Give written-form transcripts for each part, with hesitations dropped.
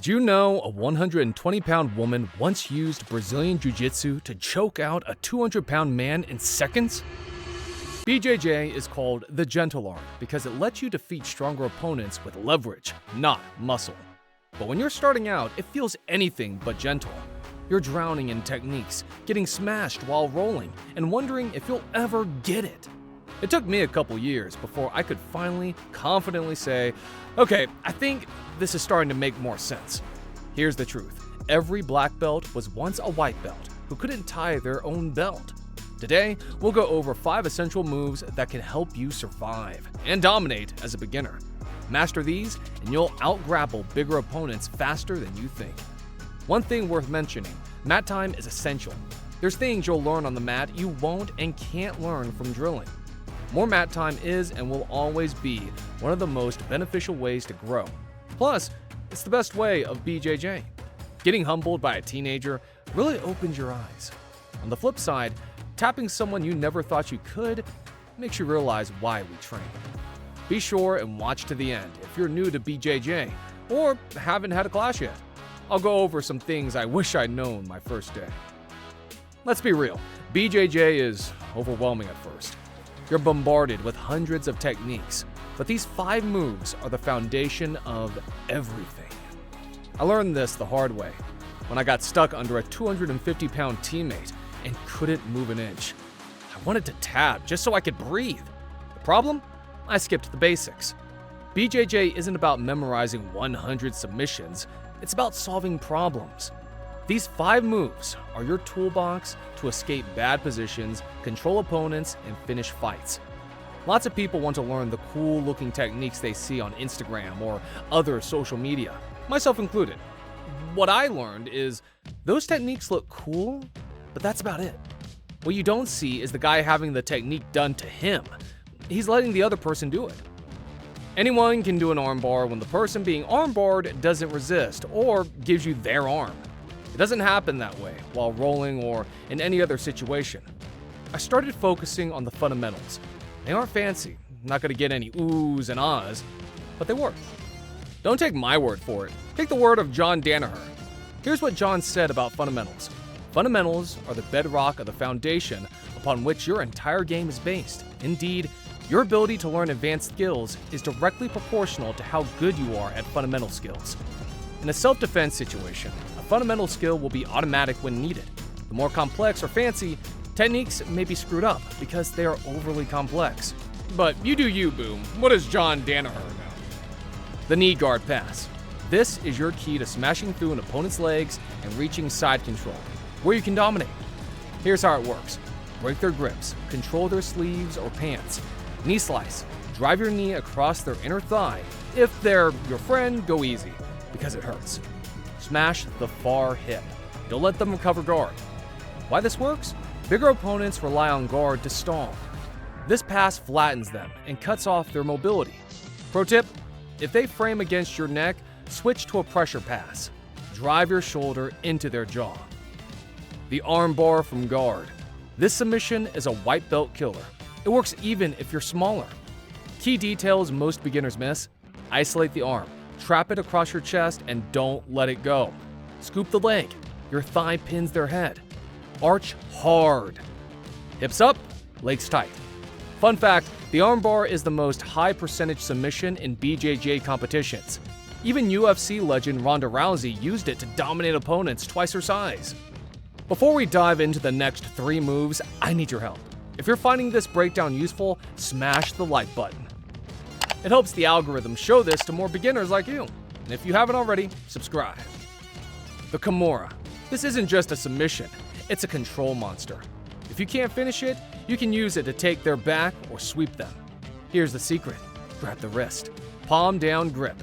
Did you know a 120-pound woman once used Brazilian Jiu-Jitsu to choke out a 200-pound man in seconds? BJJ is called the gentle art because it lets you defeat stronger opponents with leverage, not muscle. But when you're starting out, it feels anything but gentle. You're drowning in techniques, getting smashed while rolling, and wondering if you'll ever get it. It took me a couple years before I could finally, confidently say, okay, I think this is starting to make more sense. Here's the truth. Every black belt was once a white belt who couldn't tie their own belt. Today, we'll go over 5 essential moves that can help you survive and dominate as a beginner. Master these, and you'll out-grapple bigger opponents faster than you think. One thing worth mentioning, mat time is essential. There's things you'll learn on the mat you won't and can't learn from drilling. More mat time is and will always be one of the most beneficial ways to grow. Plus, it's the best way of BJJ. Getting humbled by a teenager really opens your eyes. On the flip side, tapping someone you never thought you could makes you realize why we train. Be sure and watch to the end if you're new to BJJ or haven't had a class yet. I'll go over some things I wish I'd known my first day. Let's be real, BJJ is overwhelming at first. You're bombarded with hundreds of techniques, but these 5 moves are the foundation of everything. I learned this the hard way when I got stuck under a 250-pound teammate and couldn't move an inch. I wanted to tap just so I could breathe. The problem? I skipped the basics. BJJ isn't about memorizing 100 submissions, it's about solving problems. These 5 moves are your toolbox to escape bad positions, control opponents, and finish fights. Lots of people want to learn the cool-looking techniques they see on Instagram or other social media, myself included. What I learned is those techniques look cool, but that's about it. What you don't see is the guy having the technique done to him. He's letting the other person do it. Anyone can do an armbar when the person being armbarred doesn't resist or gives you their arm. It doesn't happen that way while rolling or in any other situation. I started focusing on the fundamentals. They aren't fancy, not going to get any oohs and ahs, but they work. Don't take my word for it. Take the word of John Danaher. Here's what John said about fundamentals. Fundamentals are the bedrock of the foundation upon which your entire game is based. Indeed, your ability to learn advanced skills is directly proportional to how good you are at fundamental skills. In a self-defense situation, a fundamental skill will be automatic when needed. The more complex or fancy, techniques may be screwed up because they are overly complex. But you do you, Boom. What does John Danaher know? The knee guard pass. This is your key to smashing through an opponent's legs and reaching side control, where you can dominate. Here's how it works. Break their grips, control their sleeves or pants. Knee slice. Drive your knee across their inner thigh. If they're your friend, go easy, because it hurts. Smash the far hip. Don't let them recover guard. Why this works? Bigger opponents rely on guard to stall. This pass flattens them and cuts off their mobility. Pro tip, if they frame against your neck, switch to a pressure pass. Drive your shoulder into their jaw. The armbar from guard. This submission is a white belt killer. It works even if you're smaller. Key details most beginners miss: isolate the arm, trap it across your chest, and don't let it go. Scoop the leg. Your thigh pins their head. Arch hard. Hips up, legs tight. Fun fact, the armbar is the most high percentage submission in BJJ competitions. Even UFC legend Ronda Rousey used it to dominate opponents twice her size. Before we dive into the next 3 moves, I need your help. If you're finding this breakdown useful, smash the like button. It helps the algorithm show this to more beginners like you. And if you haven't already, subscribe. The kimura. This isn't just a submission, it's a control monster. If you can't finish it, you can use it to take their back or sweep them. Here's the secret. Grab the wrist. Palm down grip.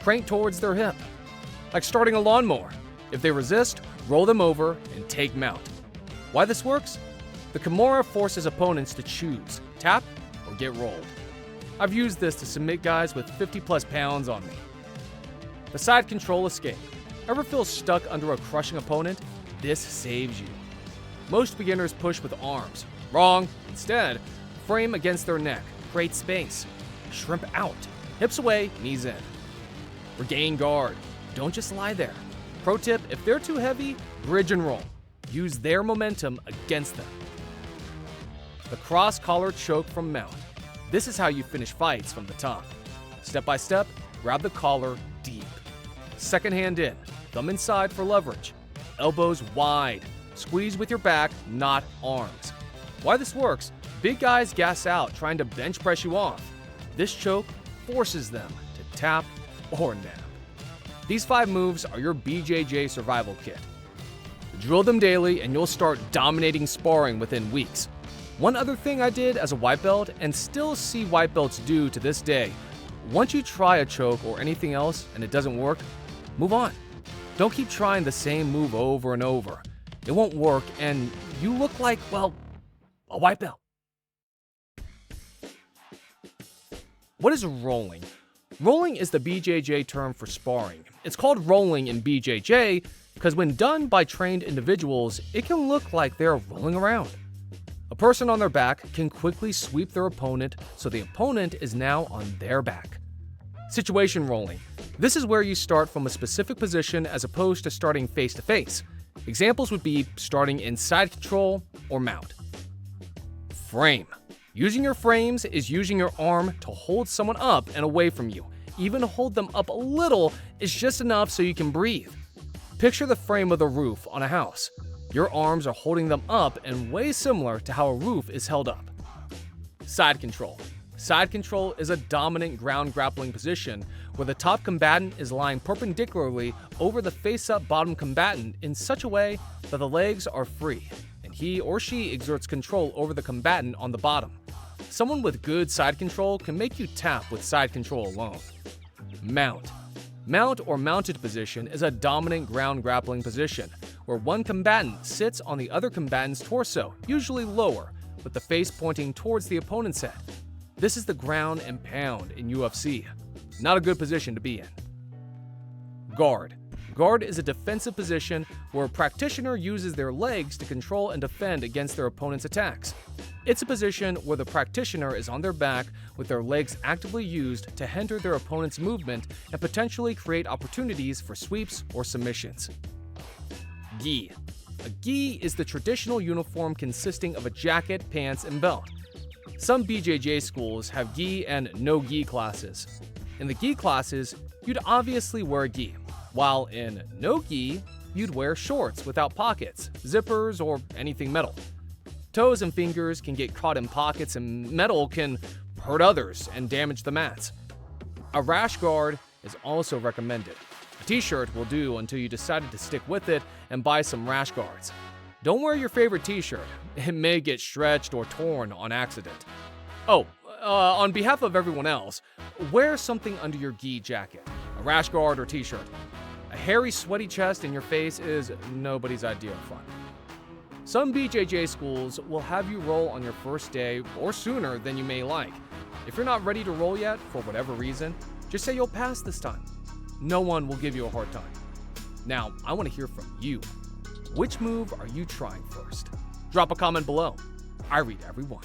Crank towards their hip. Like starting a lawnmower. If they resist, roll them over and take mount. Why this works? The kimura forces opponents to choose, tap or get rolled. I've used this to submit guys with 50+ pounds on me. The side control escape. Ever feel stuck under a crushing opponent? This saves you. Most beginners push with arms. Wrong. Instead, frame against their neck. Create space. Shrimp out. Hips away, knees in. Regain guard. don't just lie there. Pro tip, if they're too heavy, bridge and roll. Use their momentum against them. The cross-collar choke from mount. This is how you finish fights from the top. Step by step, grab the collar deep. Second hand in, thumb inside for leverage. Elbows wide. Squeeze with your back, not arms. Why this works, big guys gas out trying to bench press you off. This choke forces them to tap or nap. These 5 moves are your BJJ survival kit. Drill them daily and you'll start dominating sparring within weeks. One other thing I did as a white belt and still see white belts do to this day, once you try a choke or anything else and it doesn't work, move on. Don't keep trying the same move over and over. It won't work and you look like, well, a white belt. What is rolling? Rolling is the BJJ term for sparring. It's called rolling in BJJ because when done by trained individuals, it can look like they're rolling around. A person on their back can quickly sweep their opponent so the opponent is now on their back. Situation rolling. This is where you start from a specific position as opposed to starting face to face. Examples would be starting in side control or mount. Frame. Using your frames is using your arm to hold someone up and away from you. Even to hold them up a little is just enough so you can breathe. Picture the frame of the roof on a house. Your arms are holding them up and way similar to how a roof is held up. Side control. Side control is a dominant ground grappling position where the top combatant is lying perpendicularly over the face-up bottom combatant in such a way that the legs are free, and he or she exerts control over the combatant on the bottom. Someone with good side control can make you tap with side control alone. Mount. Mount or mounted position is a dominant ground grappling position where one combatant sits on the other combatant's torso, usually lower, with the face pointing towards the opponent's head. This is the ground and pound in UFC. Not a good position to be in. Guard. Guard is a defensive position where a practitioner uses their legs to control and defend against their opponent's attacks. It's a position where the practitioner is on their back with their legs actively used to hinder their opponent's movement and potentially create opportunities for sweeps or submissions. Gi. A gi is the traditional uniform consisting of a jacket, pants, and belt. Some BJJ schools have gi and no gi classes. In the gi classes, you'd obviously wear gi, while in no gi, you'd wear shorts without pockets, zippers, or anything metal. Toes and fingers can get caught in pockets and metal can hurt others and damage the mats. A rash guard is also recommended. A t-shirt will do until you decided to stick with it and buy some rash guards. Don't wear your favorite t-shirt. It may get stretched or torn on accident. Oh, on behalf of everyone else, wear something under your gi jacket, a rash guard or t-shirt. A hairy, sweaty chest in your face is nobody's idea of fun. Some BJJ schools will have you roll on your first day or sooner than you may like. If you're not ready to roll yet, for whatever reason, just say you'll pass this time. No one will give you a hard time. Now, I want to hear from you. Which move are you trying first? Drop a comment below. I read every one.